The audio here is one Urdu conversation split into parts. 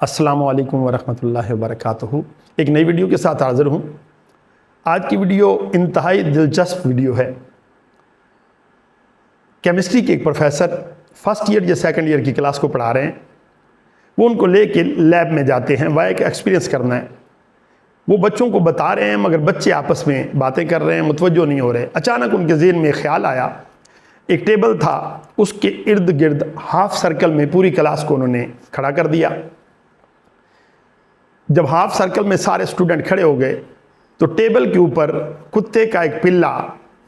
السلام علیکم ورحمۃ اللہ وبرکاتہ۔ ایک نئی ویڈیو کے ساتھ حاضر ہوں۔ آج کی ویڈیو انتہائی دلچسپ ویڈیو ہے۔ کیمسٹری کے ایک پروفیسر فرسٹ ایئر یا سیکنڈ ایئر کی کلاس کو پڑھا رہے ہیں۔ وہ ان کو لے کے لیب میں جاتے ہیں، وہاں ایک ایکسپیرینس کرنا ہے۔ وہ بچوں کو بتا رہے ہیں مگر بچے آپس میں باتیں کر رہے ہیں، متوجہ نہیں ہو رہے۔ اچانک ان کے ذہن میں خیال آیا، ایک ٹیبل تھا، اس کے ارد گرد ہاف سرکل میں پوری کلاس کو انہوں نے کھڑا کر دیا۔ جب ہاف سرکل میں سارے اسٹوڈنٹ کھڑے ہو گئے تو ٹیبل کے اوپر کتے کا ایک پلا،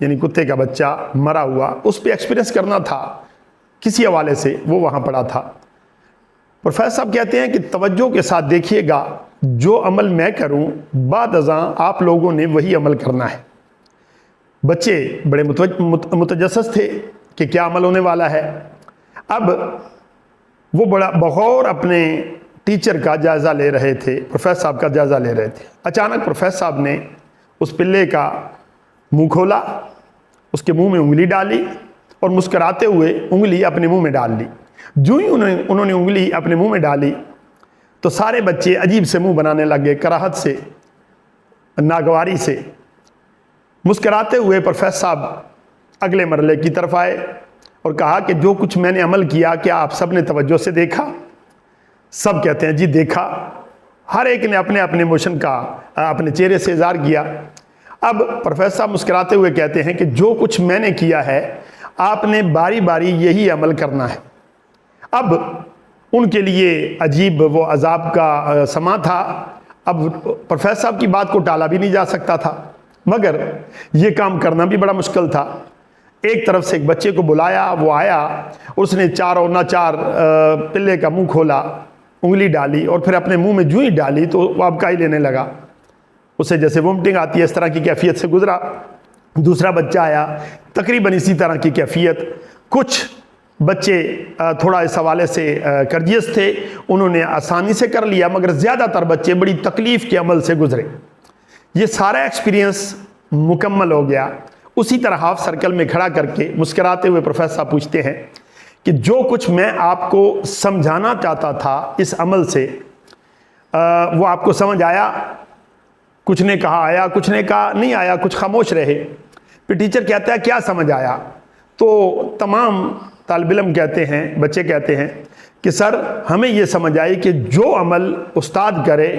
یعنی کتے کا بچہ مرا ہوا، اس پہ ایکسپیرینس کرنا تھا کسی حوالے سے، وہ وہاں پڑا تھا۔ پروفیسر صاحب کہتے ہیں کہ توجہ کے ساتھ دیکھیے گا، جو عمل میں کروں بعد ازاں آپ لوگوں نے وہی عمل کرنا ہے۔ بچے بڑے متجسس تھے کہ کیا عمل ہونے والا ہے۔ اب وہ بڑا بغور اپنے ٹیچر کا جائزہ لے رہے تھے، پروفیسر صاحب کا جائزہ لے رہے تھے۔ اچانک پروفیسر صاحب نے اس پلے کا منہ کھولا، اس کے منہ میں انگلی ڈالی اور مسکراتے ہوئے انگلی اپنے منہ میں ڈال لی۔ جو ہی انہوں نے انگلی اپنے منہ میں ڈالی تو سارے بچے عجیب سے منہ بنانے لگے، کراہت سے، ناگواری سے۔ مسکراتے ہوئے پروفیسر صاحب اگلے مرحلے کی طرف آئے اور کہا کہ جو کچھ میں نے عمل کیا کیا آپ سب نے توجہ سے دیکھا؟ سب کہتے ہیں جی دیکھا۔ ہر ایک نے اپنے اپنے ایموشن کا اپنے چہرے سے اظہار کیا۔ اب پروفیسر صاحب مسکراتے ہوئے کہتے ہیں کہ جو کچھ میں نے کیا ہے آپ نے باری باری یہی عمل کرنا ہے۔ اب ان کے لیے عجیب وہ عذاب کا سما تھا۔ اب پروفیسر صاحب کی بات کو ٹالا بھی نہیں جا سکتا تھا، مگر یہ کام کرنا بھی بڑا مشکل تھا۔ ایک طرف سے ایک بچے کو بلایا، وہ آیا، اس نے چاروں ناچار پلے کا منہ کھولا، انگلی ڈالی اور پھر اپنے منہ میں جو ہی ڈالی تو وہ ابکائی لینے لگا، اسے جیسے وومٹنگ آتی ہے اس طرح کی کیفیت سے گزرا۔ دوسرا بچہ آیا، تقریباً اسی طرح کی کیفیت۔ کچھ بچے تھوڑا اس حوالے سے کرجیس تھے، انہوں نے آسانی سے کر لیا، مگر زیادہ تر بچے بڑی تکلیف کے عمل سے گزرے۔ یہ سارا ایکسپیرینس مکمل ہو گیا۔ اسی طرح ہاف سرکل میں کھڑا کر کے مسکراتے ہوئے پروفیسر صاحب پوچھتے ہیں کہ جو کچھ میں آپ کو سمجھانا چاہتا تھا اس عمل سے وہ آپ کو سمجھ آیا؟ کچھ نے کہا آیا، کچھ نے کہا نہیں آیا، کچھ خاموش رہے۔ پھر ٹیچر کہتا ہے کیا سمجھ آیا؟ تو تمام طالب علم کہتے ہیں، بچے کہتے ہیں کہ سر ہمیں یہ سمجھ آئی کہ جو عمل استاد کرے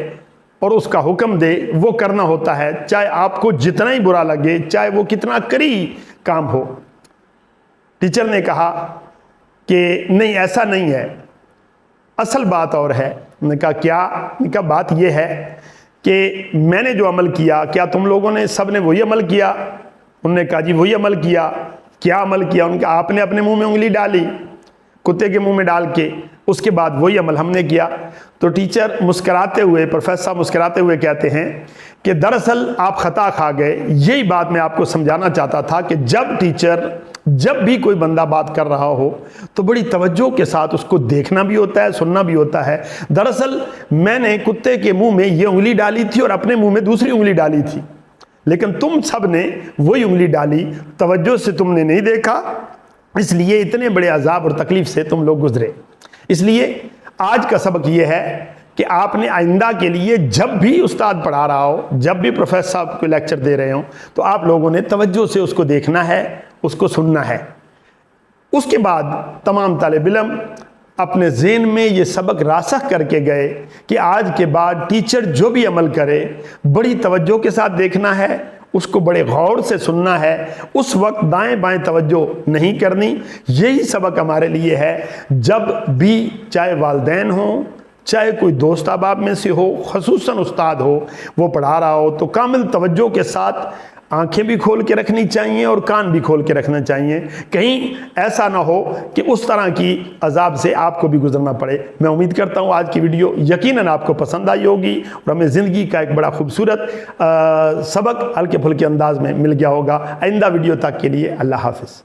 اور اس کا حکم دے وہ کرنا ہوتا ہے، چاہے آپ کو جتنا ہی برا لگے، چاہے وہ کتنا کری کام ہو۔ ٹیچر نے کہا کہ نہیں ایسا نہیں ہے، اصل بات اور ہے۔ نے کہا کیا؟ نے کہا بات یہ ہے کہ میں نے جو عمل کیا کیا تم لوگوں نے سب نے وہی عمل کیا؟ انہوں نے کہا جی وہی عمل کیا۔ کیا عمل کیا؟ ان کا آپ نے اپنے منہ میں انگلی ڈالی کتے کے منہ میں ڈال کے، اس کے بعد وہی عمل ہم نے کیا۔ تو ٹیچر مسکراتے ہوئے، پروفیسر صاحب مسکراتے ہوئے کہتے ہیں کہ دراصل آپ خطا کھا گئے، یہی بات میں آپ کو سمجھانا چاہتا تھا کہ جب بھی کوئی بندہ بات کر رہا ہو تو بڑی توجہ کے ساتھ اس کو دیکھنا بھی ہوتا ہے، سننا بھی ہوتا ہے۔ دراصل میں نے کتے کے منہ میں یہ انگلی ڈالی تھی اور اپنے منہ میں دوسری انگلی ڈالی تھی، لیکن تم سب نے وہی انگلی ڈالی، توجہ سے تم نے نہیں دیکھا، اس لیے اتنے بڑے عذاب اور تکلیف سے تم لوگ گزرے۔ اس لیے آج کا سبق یہ ہے کہ آپ نے آئندہ کے لیے جب بھی استاد پڑھا رہا ہو، جب بھی پروفیسر صاحب کو لیکچر دے رہے ہوں، تو آپ لوگوں نے توجہ سے اس کو دیکھنا ہے، اس کو سننا ہے۔ اس کے بعد تمام طالب علم اپنے ذہن میں یہ سبق راسخ کر کے گئے کہ آج کے بعد ٹیچر جو بھی عمل کرے بڑی توجہ کے ساتھ دیکھنا ہے، اس کو بڑے غور سے سننا ہے، اس وقت دائیں بائیں توجہ نہیں کرنی۔ یہی سبق ہمارے لیے ہے، جب بھی چاہے والدین ہوں، چاہے کوئی دوست احباب میں سے ہو، خصوصاً استاد ہو، وہ پڑھا رہا ہو تو کامل توجہ کے ساتھ آنکھیں بھی کھول کے رکھنی چاہیے اور کان بھی کھول کے رکھنا چاہیے، کہیں ایسا نہ ہو کہ اس طرح کی عذاب سے آپ کو بھی گزرنا پڑے۔ میں امید کرتا ہوں آج کی ویڈیو یقیناً آپ کو پسند آئی ہوگی اور ہمیں زندگی کا ایک بڑا خوبصورت سبق ہلکے پھلکے انداز میں مل گیا ہوگا۔ آئندہ ویڈیو تک کے لیے اللہ حافظ۔